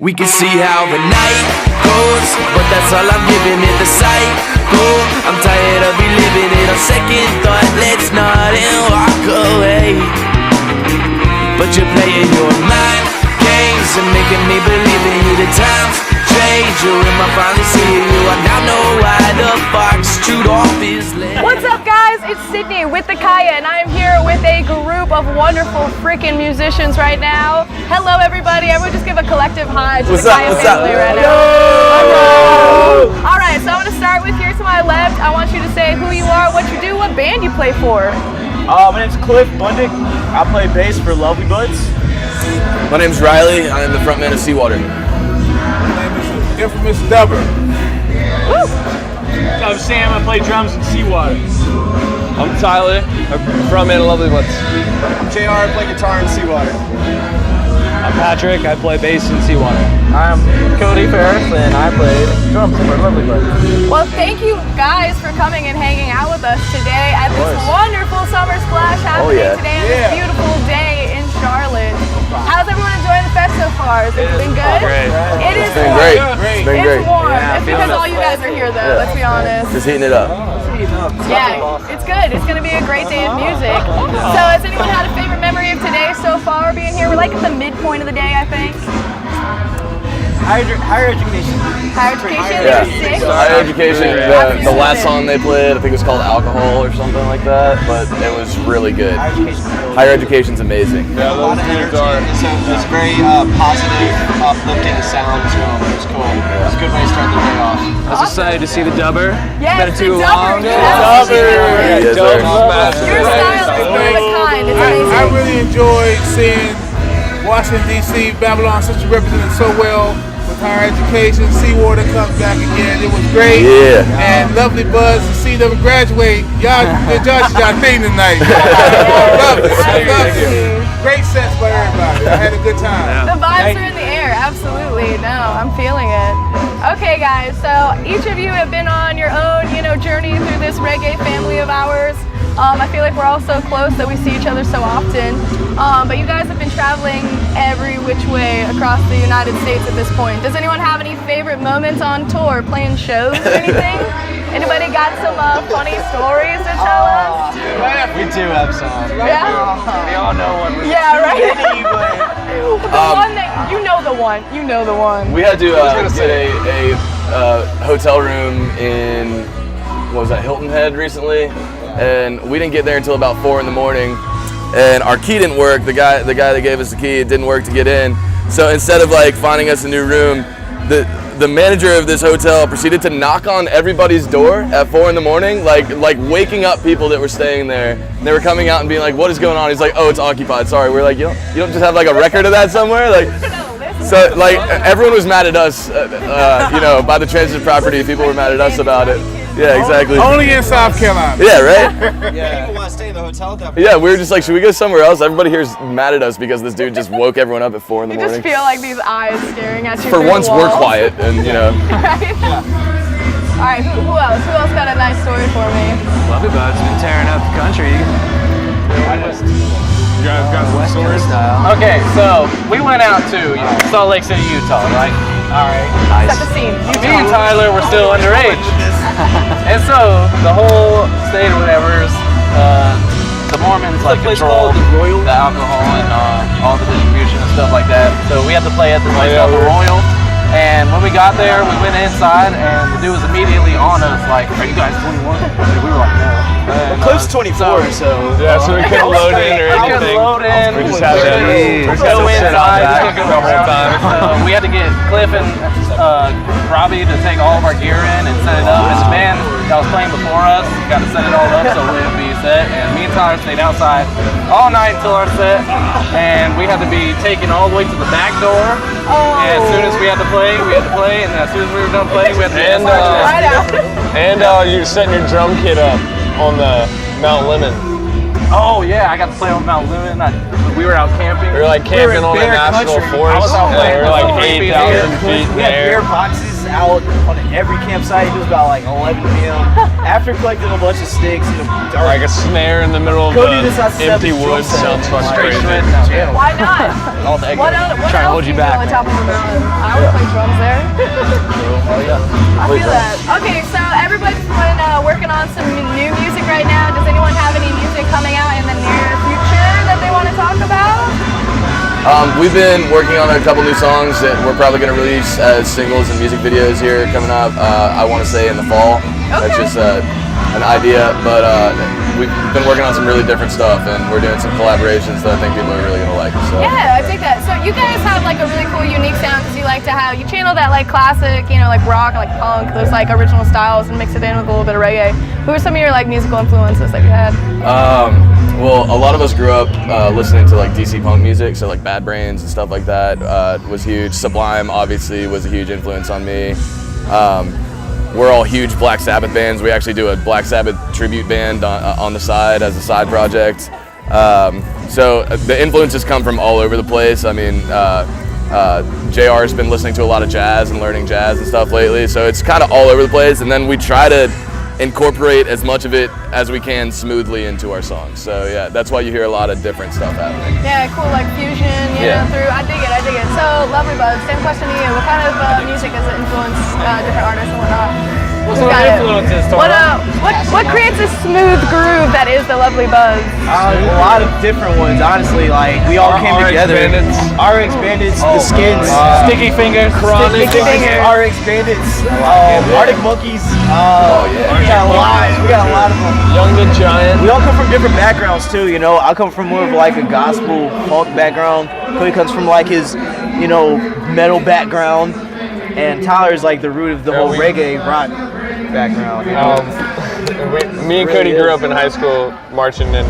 We can see how the night goes, but that's all I'm giving it the cycle. I'm tired of reliving it on second thought. Let's nod and walk away. But you're playing your mind games and making me believe in you. The times change, you in my finally see you. I now know why the fox chewed off his leg. What's up, guys? It's Sidnie with the Kaya, and I'm here with a group of wonderful freaking musicians right now. Hello, everybody. Everyone just give a collective hi to the Kaya family right now. Hello. All right, so I'm going to start with here to my left. I want you to say who you are, what you do, what band you play for. My name's Cliff Bundick. I play bass for Lovely Budz. My name's Riley. I am the frontman of Seawater. My name is Infamous Dubber. Woo. I'm Sam. I play drums in Seawater. I'm Tyler. I'm frontman of Lovely Budz. I'm JR. I play guitar in Seawater. I'm Patrick. I play bass in Seawater. I'm Cody Ferris, and I play drums for Lovely Budz. Well, thank you guys for coming and hanging out with us today at this wonderful Summersplash happening today on this beautiful day in Charlotte. How's everyone enjoying the fest so far? Has it been good? Great. It is It's been warm. great. It's been great. It's warm. It's because all you guys are here, though. Let's be honest. Just heating it up. Yeah, it's good. It's going to be a great day of music. So has anyone had a favorite memory of today so far being here? We're like at the midpoint of the day, I think. Higher education. Higher education, Yeah. they were sick. So Higher Education, the last song they played, I think it was called Alcohol or something like that, but it was really good. Higher Education's amazing. Yeah, A lot of energy. It's very positive, uplifting sound as well. It was cool. It's a good way to start the day off. I was excited to see the Dubber. Yes, Been too the long. Dubber. Yes, sir. Your style is one of a kind. It's amazing. I really enjoyed seeing Washington, D.C., Babylon Central represented so well with Higher Education. Seawater comes back again. It was great. Yeah. And Lovely Budz to see them graduate. Y'all judges got thing tonight. Love it. Great sets by everybody. I had a good time. The vibes are in the air, absolutely. No, I'm feeling it. Okay, guys, so each of you have been on your own, journey through this reggae family of ours. I feel like we're all so close that we see each other so often. But you guys have been traveling every which way across the United States at this point. Does anyone have any favorite moments on tour, playing shows or anything? Anybody got some funny stories to tell us? We do have some. Yeah? We all know one. Yeah, right? The one that, you know the one. We had to get a hotel room in, what was that, Hilton Head recently? And we didn't get there until about 4 in the morning. And our key didn't work. The guy that gave us the key, it didn't work to get in. So instead of finding us a new room, the manager of this hotel proceeded to knock on everybody's door at 4 in the morning, like waking up people that were staying there. And they were coming out and being like, "What is going on?" He's like, "Oh, it's occupied. Sorry." We're like, "You don't just have a record of that somewhere?" So everyone was mad at us, by the transit property. People were mad at us about it. Yeah, exactly. Only in South Carolina. Yeah, right? People want to stay in the hotel. Yeah, we were just like, should we go somewhere else? Everybody here's mad at us because this dude just woke everyone up at 4 in the You morning. just feel like these eyes staring at you. For through once, the we're walls. quiet, and Right? All right, who else? Who else got a nice story for me? Lovely Budz been tearing up the country. You guys got some stories? Okay, so we went out to Salt Lake City, Utah, right? All right. Set the scene. Me and Tyler were still underage. And so the whole state or whatever, the Mormons control the alcohol and all the distribution and stuff like that. So we had to play at the place called the Royal. And when we got there, we went inside, and the dude was immediately on us, like, "Are you guys 21?" And we were like, "No." Cliff's 24, so Yeah, so we couldn't load in or I couldn't anything. load in. We just had to go inside the whole time. We had to get Cliff and Robbie to take all of our gear in and set it up. And the band that was playing before us got to set it all up so it would be set. And me and Tyler stayed outside all night until our set. And we had to be taken all the way to the back door. And as soon as we had to play, and as soon as we were done playing, we had to Right out. And you're setting your drum kit up on the Mount Lemon. Oh yeah, I got to play on Mount Lemon. We were out camping. We were camping on a national forest. I was out playing we were like for 8,000 feet in we the had air. beer boxes out on every campsite. It was about like 11 p.m. After collecting a bunch of sticks in the dark. Like a snare in the middle of Cody decided to empty set the woods drum sounds set. fucking Straight crazy. shred and jam. Why not? All the What else trying to hold do you you back, do on man. top of the drum? I would play drums there. I feel that. Okay, so everybody's working on some new music right now. Does anyone have any music coming out in the near future that they want to talk about? We've been working on a couple new songs that we're probably going to release as singles and music videos here coming up. I want to say in the fall. Okay. That's just an idea, but we've been working on some really different stuff, and we're doing some collaborations that I think people are really going to like. So. Yeah, I take that. So you guys have like a really cool, unique sound because you like to have, you channel that like classic, like rock, like punk, those like original styles, and mix it in with a little bit of reggae. Who are some of your like musical influences that you had? Well, a lot of us grew up listening to like DC punk music, so like Bad Brains and stuff like that was huge. Sublime obviously was a huge influence on me. We're all huge Black Sabbath fans. We actually do a Black Sabbath tribute band on the side as a side project. So the influences come from all over the place. I mean, JR's been listening to a lot of jazz and learning jazz and stuff lately, so it's kind of all over the place, and then we try to incorporate as much of it as we can smoothly into our songs. So yeah, that's why you hear a lot of different stuff happening. Yeah, cool, like fusion, you know, through, I dig it. So, Lovely Budz, same question to you. What kind of music has influenced different artists and whatnot? What's some influences, Tara? What creates a smooth groove that is the Lovely Budz? A lot of different ones, honestly. Like we all came together. RX Bandits, The Skins, Sticky Fingers, RX Bandits, Arctic Monkeys. We got a lot of them. Young the Giant. We all come from different backgrounds too. I come from more of like a gospel folk background. Cody comes from like his, metal background. And Tyler's like the root of the whole reggae rock background. Me and Cody grew up in high school marching in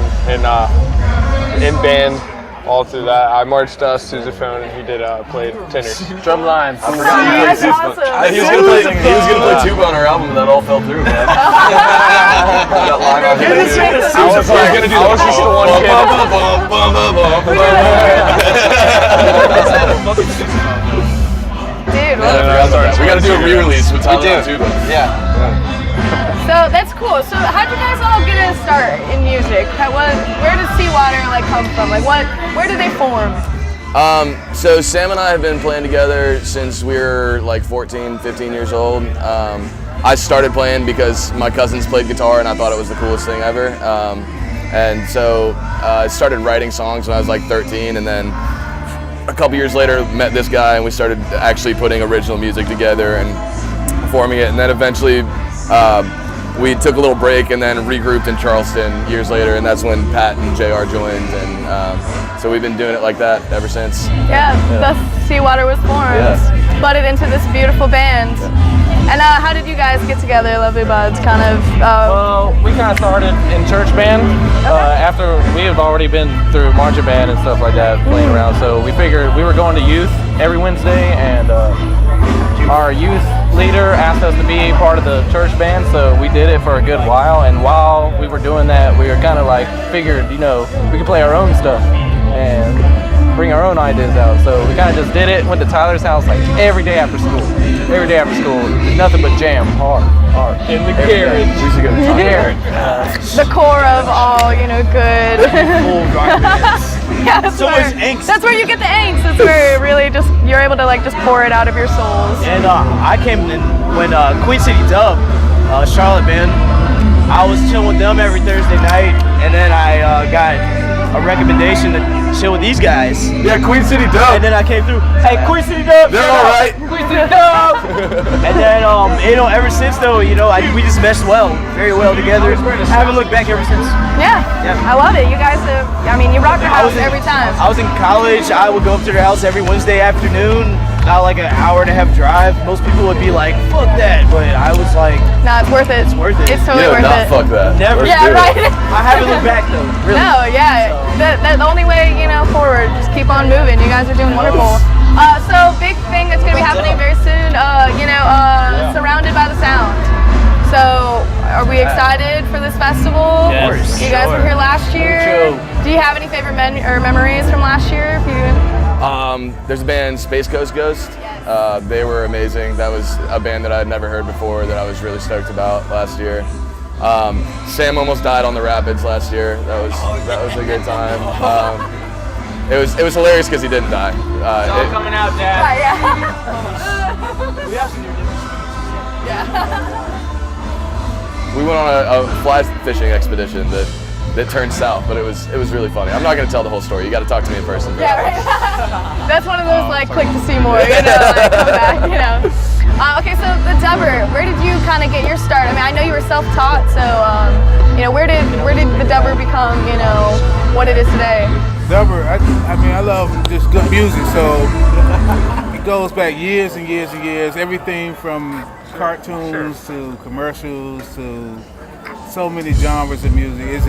band all through that. I marched sousaphone and he did played tenor. Drum lines. That's awesome. He was gonna play tuba on our album, and that all fell through, man. I was just the one kid. Dude, we gotta do a re-release with Tyler on tuba. Yeah. so that's cool. So how'd you guys all get a start in music? Where does Seawater come from? Where did they form? So Sam and I have been playing together since we were like 14, 15 years old. I started playing because my cousins played guitar and I thought it was the coolest thing ever. And so I started writing songs when I was like 13, and then a couple years later met this guy and we started actually putting original music together and performing it, and then eventually we took a little break and then regrouped in Charleston years later, and that's when Pat and JR joined, and so we've been doing it like that ever since. Yeah, thus Seawater was formed, budded into this beautiful band. And how did you guys get together, Lovely Budz? Well, we kind of started in church band after we had already been through marching band and stuff like that, playing around. So we figured we were going to youth every Wednesday, and our youth leader asked us to be part of the church band, so we did it for a good while. And while we were doing that, we were kind of figured, we could play our own stuff and bring our own ideas out. So we kind of just did it, went to Tyler's house every day after school. Nothing but jam, hard. In the carriage. We should go to Tyler. The core of all, good. Yeah, that's where you get the angst. That's where really you're able to just pour it out of your souls. And I came in when Queen City Dub, Charlotte band, I was chilling with them every Thursday night, and then I got a recommendation to chill with these guys. Yeah, Queen City Dub. And then I came through. Hey, Queen City Dub. They're all right. Queen City Dub. And then ever since though, we just meshed very well together. I haven't looked back ever since. Yeah, I love it. You guys have. You rock your house every time. I was in college. I would go up to their house every Wednesday afternoon. Not like an hour and a half drive. Most people would be like, "Fuck that," but I was like, "Nah, it's worth it. It's worth it. It's totally worth it." Fuck that. Never. Yeah, right. I haven't looked back though. Really. No, yeah. So. The only way, forward. Just keep on moving. You guys are doing wonderful. So big thing that's gonna be happening very soon. Surrounded by the Sound. So are we excited for this festival? Yes. You guys were here last year. Do you have any favorite memories from last year? There's a band, Space Coast Ghost. They were amazing. That was a band that I had never heard before that I was really stoked about last year. Sam almost died on the Rapids last year. That was a good time. It was hilarious because he didn't die. It's all coming out, Dad. We went on a fly fishing expedition that turned south, but it was really funny. I'm not going to tell the whole story. You got to talk to me in person. Yeah, right. That's one of those like click to see more, you know, like come back, you know. Okay, so the Dubber, where did you kind of get your start? I mean, I know you were self-taught, so you know, where did the Dubber become, you know, what it is today? Dubber, I mean, I love just good music, so it goes back years and years and years. Everything from cartoons to commercials to so many genres of music. It's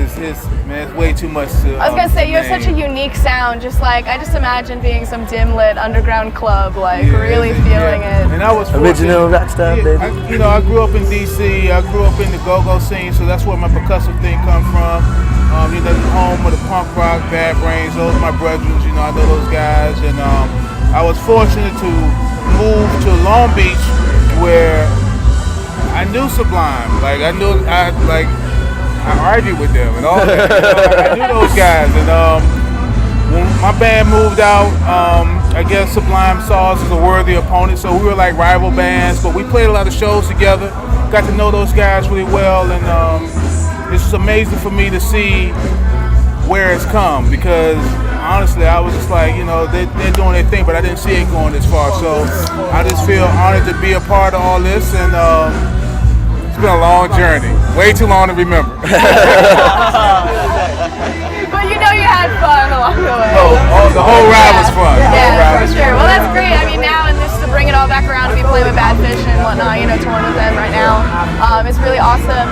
man, it's way too much to. I was gonna say you have such a unique sound. Just like I just imagine being some dim lit underground club, like really feeling it. And I was original rock star, baby. I grew up in DC. I grew up in the go-go scene, so that's where my percussive thing comes from. You know, the home of the punk rock, Bad Brains. Those are my brothers. You know, I know those guys, and I was fortunate to move to Long Beach, where I knew Sublime. Like I argued with them and all that. You know, I knew those guys, and when my band moved out, I guess Sublime saw us as a worthy opponent. So we were like rival bands, but we played a lot of shows together. Got to know those guys really well, and it's amazing for me to see where it's come, because honestly, I was just like, you know, they're doing their thing, but I didn't see it going this far. So I just feel honored to be a part of all this, and it's been a long journey. Way too long to remember. But you know you had fun along the way. The whole ride was fun. Yeah, for sure. Well, that's great. I mean, now and just to bring it all back around to be playing with Bad Fish and whatnot, you know, touring with them right now, it's really awesome.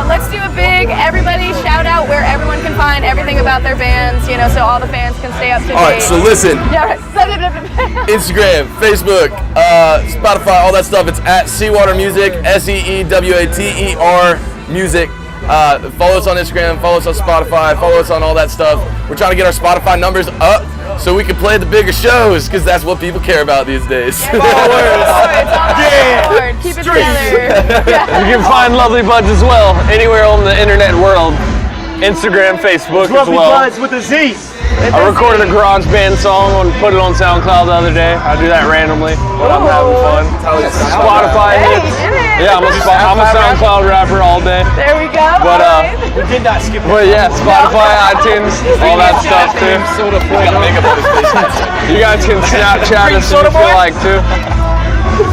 Let's do a big everybody shout out where everyone can find everything about their bands, you know, so all the fans can stay up to date. All right, so listen. Yeah, right. Instagram, Facebook, Spotify, all that stuff. It's at Seawater Music, SEEWATER Music. Follow us on Instagram, follow us on Spotify, follow us on all that stuff. We're trying to get our Spotify numbers up so we can play the bigger shows, because that's what people care about these days. Keep it together. You can find Lovely Budz as well anywhere on the internet world. Instagram, Facebook as well. Lovely Budz with a Z. I recorded a garage band song and put it on SoundCloud the other day. I do that randomly when I'm having fun. Spotify hits. Yeah, I'm a SoundCloud rapper all day. There we go. But We did not skip it. but yeah, Spotify, iTunes, all that stuff too. You guys can Snapchat us if you feel like to.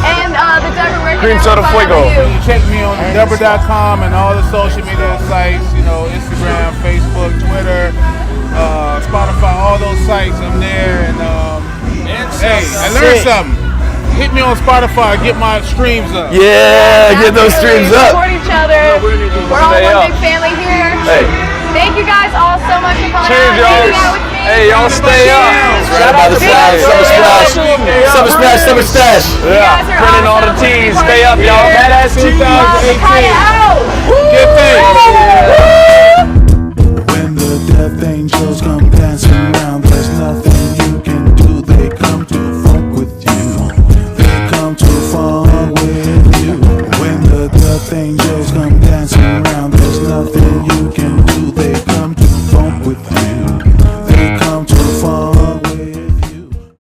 And the Dubber, where Cream can soda everyone fuego. follow you? Check me on Dubber.com and all the social media sites, you know, Instagram, Facebook, Twitter, Spotify, all those sites. I'm there, and hey, I learned something. Hit me on Spotify, get my streams up. Yeah, get those streams up. Support each other. We're all one big family here. Hey. Thank you guys all so much for coming Cheers, out and hanging y'all. out with me. Hey, y'all stay up. Right by the side, Summersplash. Summersplash. Yeah, guys are printing all the awesome. tees. Stay up, y'all. Badass 2018. Out. Good thing.